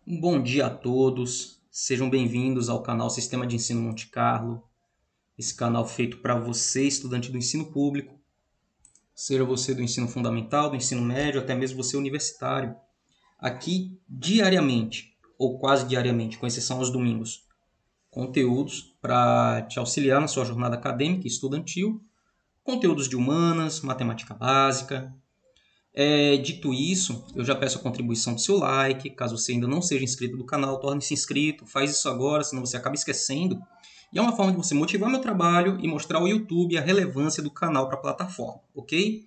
Um bom dia a todos, sejam bem-vindos ao canal Sistema de Ensino Monte Carlo, esse canal feito para você, estudante do ensino público, seja você do ensino fundamental, do ensino médio, até mesmo você universitário. Aqui, diariamente, ou quase diariamente, com exceção aos domingos, conteúdos para te auxiliar na sua jornada acadêmica e estudantil, conteúdos de humanas, matemática básica. Dito isso, eu já peço a contribuição do seu like. Caso você ainda não seja inscrito do canal, torne-se inscrito. Faz isso agora, senão você acaba esquecendo. E é uma forma de você motivar meu trabalho e mostrar ao YouTube a relevância do canal para a plataforma, ok?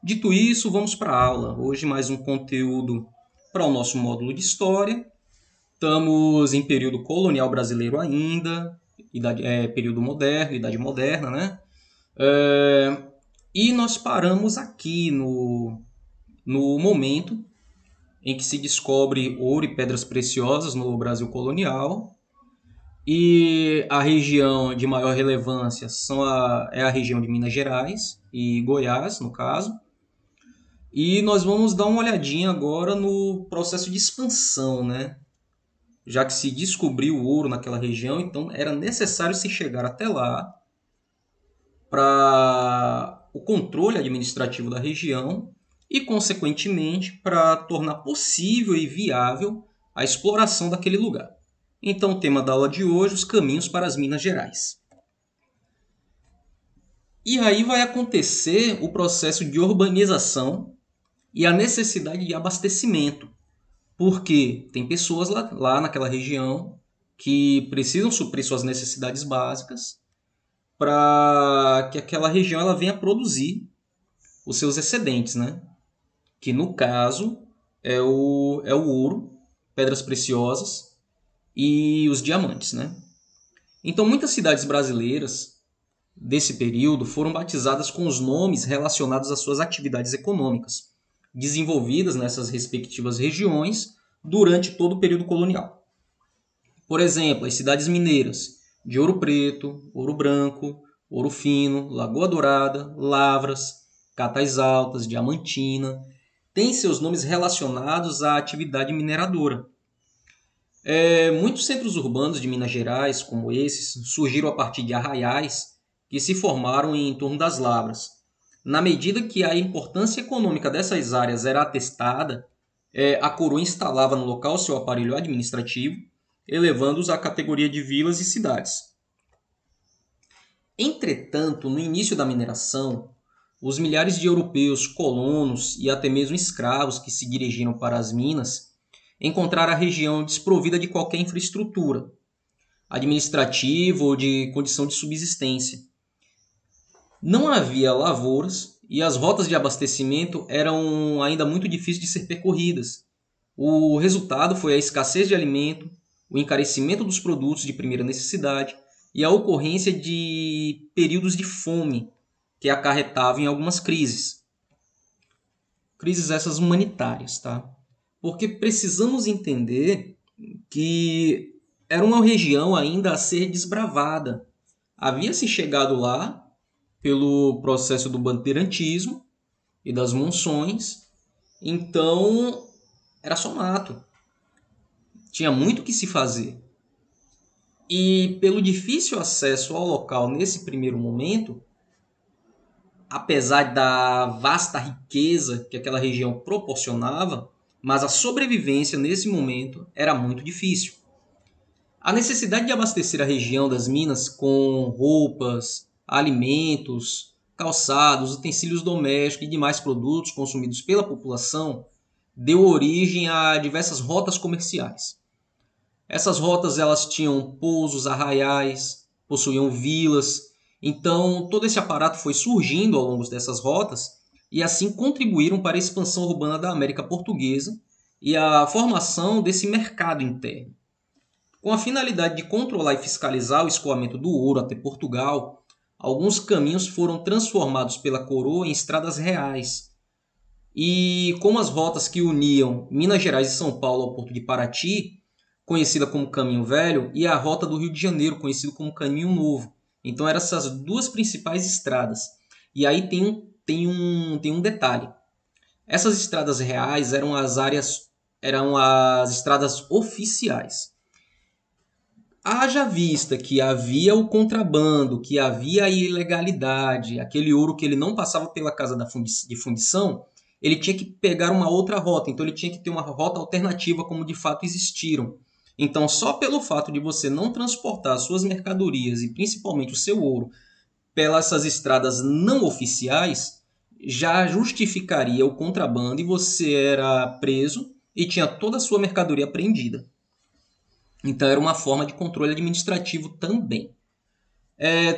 Dito isso, vamos para a aula. Hoje mais um conteúdo para o nosso módulo de História. Estamos em período colonial brasileiro ainda, período moderno, Idade Moderna, né? E nós paramos aqui no momento em que se descobre ouro e pedras preciosas no Brasil colonial. E a região de maior relevância é a região de Minas Gerais e Goiás, no caso. E nós vamos dar uma olhadinha agora no processo de expansão, né? Já que se descobriu o ouro naquela região, então era necessário se chegar até lá para o controle administrativo da região e, consequentemente, para tornar possível e viável a exploração daquele lugar. Então, o tema da aula de hoje, os caminhos para as Minas Gerais. E aí vai acontecer o processo de urbanização e a necessidade de abastecimento, porque tem pessoas lá naquela região que precisam suprir suas necessidades básicas para que aquela região ela venha produzir os seus excedentes, né? Que no caso é o ouro, pedras preciosas e os diamantes, né? Então muitas cidades brasileiras desse período foram batizadas com os nomes relacionados às suas atividades econômicas, desenvolvidas nessas respectivas regiões durante todo o período colonial. Por exemplo, as cidades mineiras de Ouro Preto, Ouro Branco, Ouro Fino, Lagoa Dourada, Lavras, Catais Altas, Diamantina, têm seus nomes relacionados à atividade mineradora. Muitos centros urbanos de Minas Gerais, como esses, surgiram a partir de arraiais que se formaram em torno das lavras. Na medida que a importância econômica dessas áreas era atestada, a coroa instalava no local seu aparelho administrativo, elevando-os à categoria de vilas e cidades. Entretanto, no início da mineração, os milhares de europeus, colonos e até mesmo escravos que se dirigiram para as minas encontraram a região desprovida de qualquer infraestrutura administrativa ou de condição de subsistência. Não havia lavouras e as rotas de abastecimento eram ainda muito difíceis de ser percorridas. O resultado foi a escassez de alimento, o encarecimento dos produtos de primeira necessidade e a ocorrência de períodos de fome que acarretavam em algumas crises. Crises essas humanitárias, tá? Porque precisamos entender que era uma região ainda a ser desbravada. Havia se chegado lá pelo processo do bandeirantismo e das monções, então era só mato. Tinha muito que se fazer. E pelo difícil acesso ao local nesse primeiro momento, apesar da vasta riqueza que aquela região proporcionava, mas a sobrevivência nesse momento era muito difícil. A necessidade de abastecer a região das minas com roupas, alimentos, calçados, utensílios domésticos e demais produtos consumidos pela população deu origem a diversas rotas comerciais. Essas rotas elas tinham pousos, arraiais, possuíam vilas. Então, todo esse aparato foi surgindo ao longo dessas rotas e assim contribuíram para a expansão urbana da América Portuguesa e a formação desse mercado interno. Com a finalidade de controlar e fiscalizar o escoamento do ouro até Portugal, alguns caminhos foram transformados pela coroa em estradas reais. E como as rotas que uniam Minas Gerais e São Paulo ao Porto de Paraty, conhecida como Caminho Velho, e a rota do Rio de Janeiro, conhecido como Caminho Novo. Então eram essas duas principais estradas. E aí tem um detalhe. Essas estradas reais eram as áreas eram as estradas oficiais. Haja vista que havia o contrabando, que havia a ilegalidade, aquele ouro que ele não passava pela casa de fundição, ele tinha que pegar uma outra rota, então ele tinha que ter uma rota alternativa como de fato existiram. Então, só pelo fato de você não transportar suas mercadorias e principalmente o seu ouro pelas essas estradas não oficiais, já justificaria o contrabando e você era preso e tinha toda a sua mercadoria apreendida. Então era uma forma de controle administrativo também.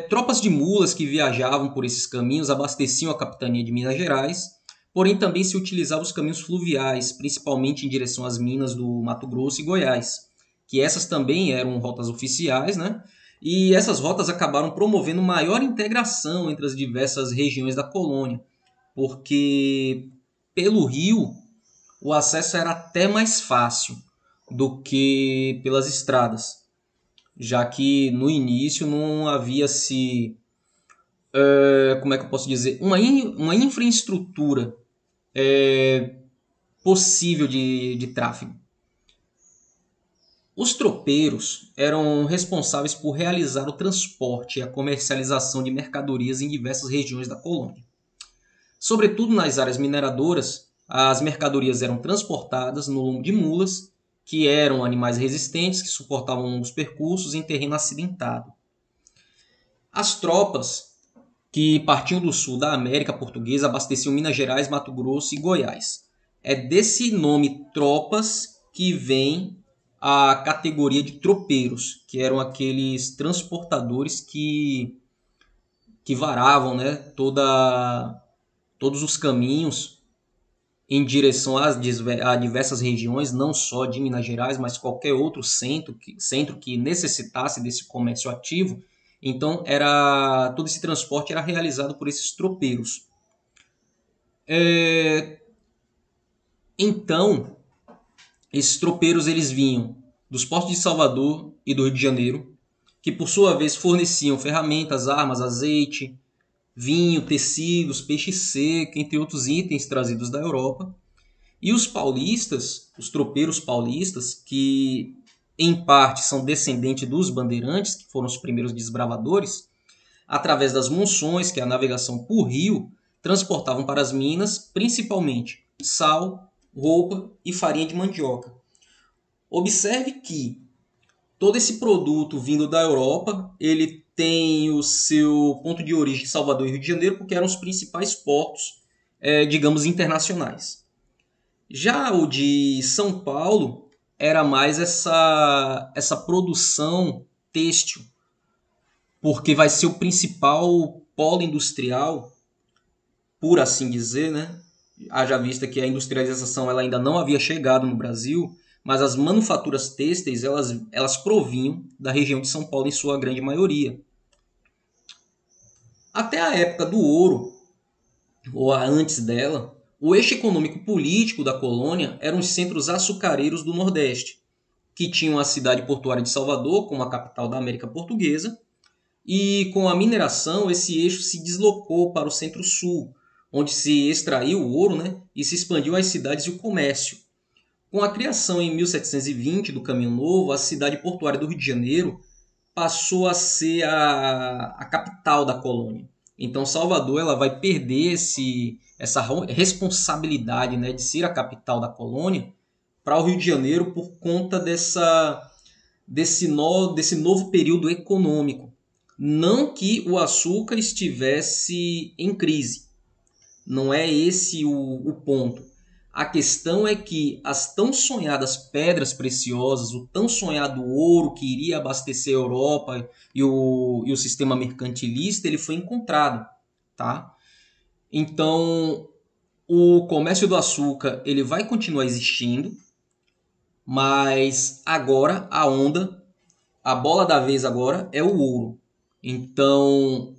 Tropas de mulas que viajavam por esses caminhos abasteciam a capitania de Minas Gerais, porém também se utilizavam os caminhos fluviais, principalmente em direção às minas do Mato Grosso e Goiás, que essas também eram rotas oficiais, né? E essas rotas acabaram promovendo maior integração entre as diversas regiões da colônia, porque pelo rio o acesso era até mais fácil do que pelas estradas, já que no início não havia como é que eu posso dizer, uma infraestrutura possível de tráfego. Os tropeiros eram responsáveis por realizar o transporte e a comercialização de mercadorias em diversas regiões da colônia. Sobretudo nas áreas mineradoras, as mercadorias eram transportadas no lombo de mulas, que eram animais resistentes que suportavam longos percursos em terreno acidentado. As tropas que partiam do sul da América Portuguesa abasteciam Minas Gerais, Mato Grosso e Goiás. É desse nome tropas que vem a categoria de tropeiros, que eram aqueles transportadores que varavam, né, todos os caminhos em direção a diversas regiões, não só de Minas Gerais, mas qualquer outro centro que necessitasse desse comércio ativo. Então, todo esse transporte era realizado por esses tropeiros. Então, esses tropeiros eles vinham dos portos de Salvador e do Rio de Janeiro, que por sua vez forneciam ferramentas, armas, azeite, vinho, tecidos, peixe seco, entre outros itens trazidos da Europa. E os paulistas, os tropeiros paulistas, que em parte são descendentes dos bandeirantes, que foram os primeiros desbravadores, através das monções, que é a navegação por rio, transportavam para as minas principalmente sal, roupa e farinha de mandioca. Observe que todo esse produto vindo da Europa, ele tem o seu ponto de origem em Salvador e Rio de Janeiro, porque eram os principais portos, digamos, internacionais. Já o de São Paulo era mais essa produção têxtil, porque vai ser o principal polo industrial, por assim dizer, né? Haja vista que a industrialização ela ainda não havia chegado no Brasil, mas as manufaturas têxteis elas provinham da região de São Paulo em sua grande maioria. Até a época do ouro, ou antes dela, o eixo econômico-político da colônia eram os centros açucareiros do Nordeste, que tinham a cidade portuária de Salvador como a capital da América Portuguesa, e com a mineração esse eixo se deslocou para o centro-sul, onde se extraiu o ouro, né, e se expandiu as cidades e o comércio. Com a criação em 1720 do Caminho Novo, a cidade portuária do Rio de Janeiro passou a ser a capital da colônia. Então Salvador ela vai perder essa responsabilidade, né, de ser a capital da colônia para o Rio de Janeiro por conta desse novo período econômico. Não que o açúcar estivesse em crise, não é esse o ponto. A questão é que as tão sonhadas pedras preciosas, o tão sonhado ouro que iria abastecer a Europa e o sistema mercantilista, ele foi encontrado. Tá? Então, o comércio do açúcar ele vai continuar existindo, mas agora a bola da vez agora é o ouro. Então,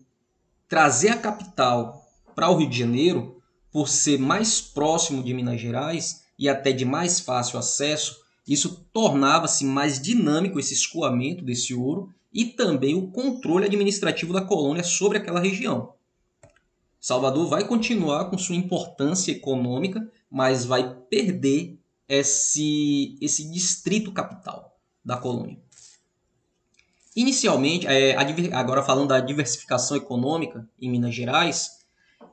trazer a capital para o Rio de Janeiro, por ser mais próximo de Minas Gerais e até de mais fácil acesso, isso tornava-se mais dinâmico esse escoamento desse ouro e também o controle administrativo da colônia sobre aquela região. Salvador vai continuar com sua importância econômica, mas vai perder esse distrito capital da colônia. Inicialmente, agora falando da diversificação econômica em Minas Gerais,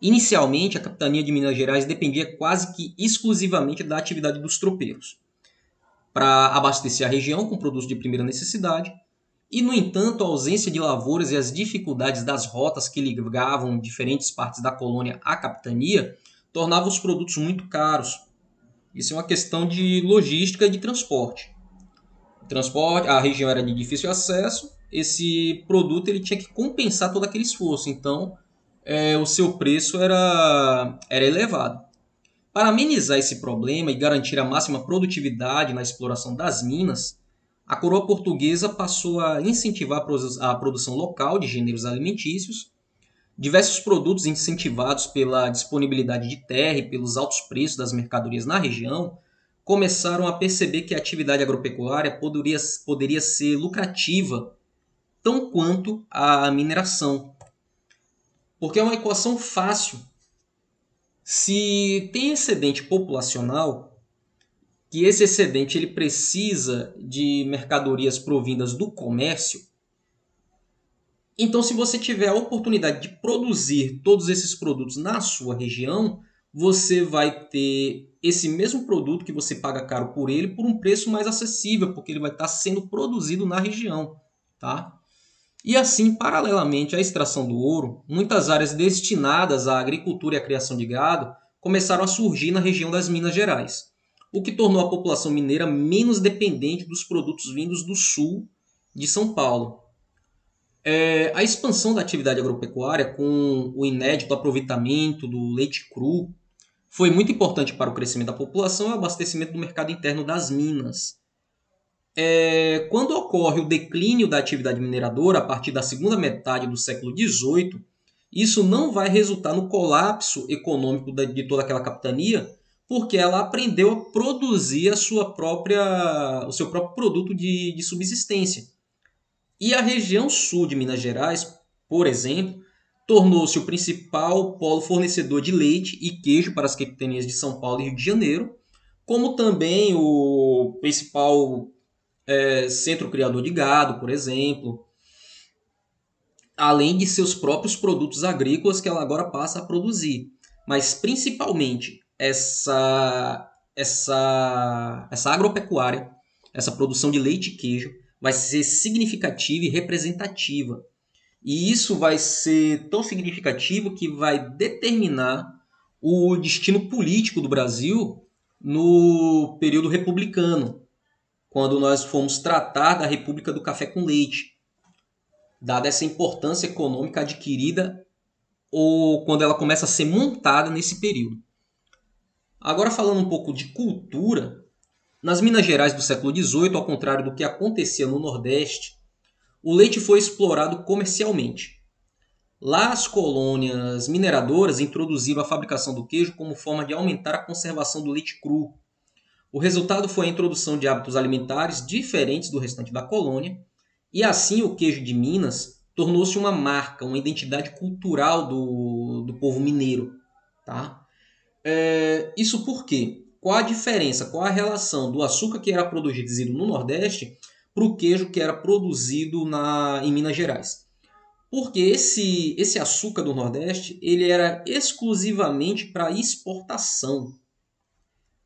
inicialmente a capitania de Minas Gerais dependia quase que exclusivamente da atividade dos tropeiros, para abastecer a região com produtos de primeira necessidade. E, no entanto, a ausência de lavouras e as dificuldades das rotas que ligavam diferentes partes da colônia à capitania tornavam os produtos muito caros. Isso é uma questão de logística e de transporte. A região era de difícil acesso, esse produto ele tinha que compensar todo aquele esforço, então o seu preço era elevado. Para amenizar esse problema e garantir a máxima produtividade na exploração das minas, a coroa portuguesa passou a incentivar a produção local de gêneros alimentícios. Diversos produtos incentivados pela disponibilidade de terra e pelos altos preços das mercadorias na região começaram a perceber que a atividade agropecuária poderia ser lucrativa tão quanto a mineração. Porque é uma equação fácil. Se tem excedente populacional, que esse excedente ele precisa de mercadorias provindas do comércio, então se você tiver a oportunidade de produzir todos esses produtos na sua região, você vai ter esse mesmo produto que você paga caro por ele por um preço mais acessível, porque ele vai estar sendo produzido na região, tá? E assim, paralelamente à extração do ouro, muitas áreas destinadas à agricultura e à criação de gado começaram a surgir na região das Minas Gerais, o que tornou a população mineira menos dependente dos produtos vindos do sul de São Paulo. A expansão da atividade agropecuária, com o inédito aproveitamento do leite cru, foi muito importante para o crescimento da população e o abastecimento do mercado interno das minas. Quando ocorre o declínio da atividade mineradora a partir da segunda metade do século XVIII, isso não vai resultar no colapso econômico de toda aquela capitania, porque ela aprendeu a produzir o seu próprio produto de subsistência. E a região sul de Minas Gerais, por exemplo, tornou-se o principal polo fornecedor de leite e queijo para as capitanias de São Paulo e Rio de Janeiro, como também o principal centro criador de gado, por exemplo, além de seus próprios produtos agrícolas que ela agora passa a produzir. Mas principalmente essa agropecuária, essa produção de leite e queijo, vai ser significativa e representativa. E isso vai ser tão significativo que vai determinar o destino político do Brasil no período republicano, quando nós fomos tratar da República do Café com Leite, dada essa importância econômica adquirida ou quando ela começa a ser montada nesse período. Agora falando um pouco de cultura, nas Minas Gerais do século XVIII, ao contrário do que acontecia no Nordeste, o leite foi explorado comercialmente. Lá as colônias mineradoras introduziram a fabricação do queijo como forma de aumentar a conservação do leite cru. O resultado foi a introdução de hábitos alimentares diferentes do restante da colônia, e assim o queijo de Minas tornou-se uma marca, uma identidade cultural do povo mineiro. Tá? Isso por quê? Qual a diferença, qual a relação do açúcar que era produzido no Nordeste para o queijo que era produzido em Minas Gerais? Porque esse açúcar do Nordeste ele era exclusivamente para exportação.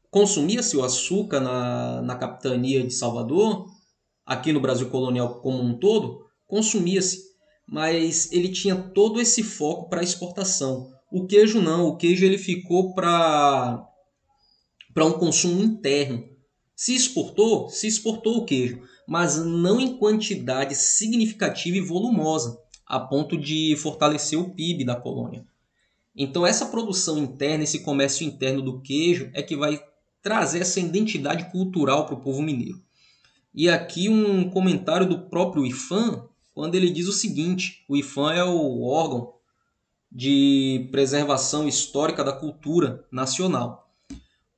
Consumia-se o açúcar na capitania de Salvador, aqui no Brasil colonial como um todo, consumia-se, mas ele tinha todo esse foco para exportação. O queijo não, o queijo ele ficou para um consumo interno. Se exportou o queijo, mas não em quantidade significativa e volumosa, a ponto de fortalecer o PIB da colônia. Então essa produção interna, esse comércio interno do queijo é que vai trazer essa identidade cultural para o povo mineiro. E aqui um comentário do próprio IPHAN, quando ele diz o seguinte: o IPHAN é o órgão de preservação histórica da cultura nacional.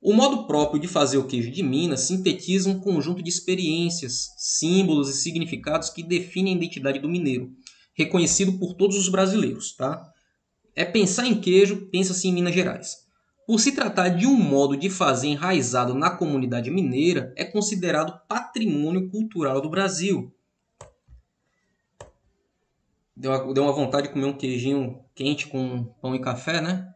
O modo próprio de fazer o queijo de Minas sintetiza um conjunto de experiências, símbolos e significados que definem a identidade do mineiro, reconhecido por todos os brasileiros. Tá? Pensar em queijo, pensa-se em Minas Gerais. Por se tratar de um modo de fazer enraizado na comunidade mineira, é considerado patrimônio cultural do Brasil. Deu uma vontade de comer um queijinho quente com pão e café, né?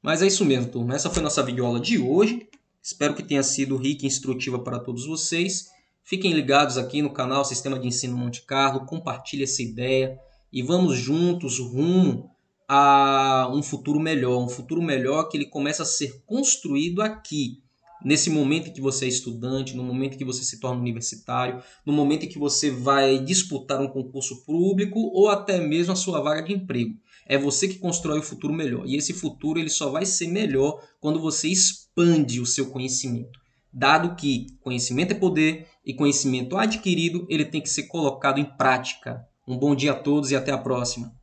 Mas é isso mesmo, turma. Essa foi nossa videoaula de hoje. Espero que tenha sido rica e instrutiva para todos vocês. Fiquem ligados aqui no canal Sistema de Ensino Monte Carlo. Compartilhe essa ideia e vamos juntos rumo a um futuro melhor que ele começa a ser construído aqui, nesse momento em que você é estudante, no momento em que você se torna universitário, no momento em que você vai disputar um concurso público ou até mesmo a sua vaga de emprego. É você que constrói o futuro melhor. E esse futuro ele só vai ser melhor quando você expande o seu conhecimento. Dado que conhecimento é poder e conhecimento adquirido, ele tem que ser colocado em prática. Um bom dia a todos e até a próxima.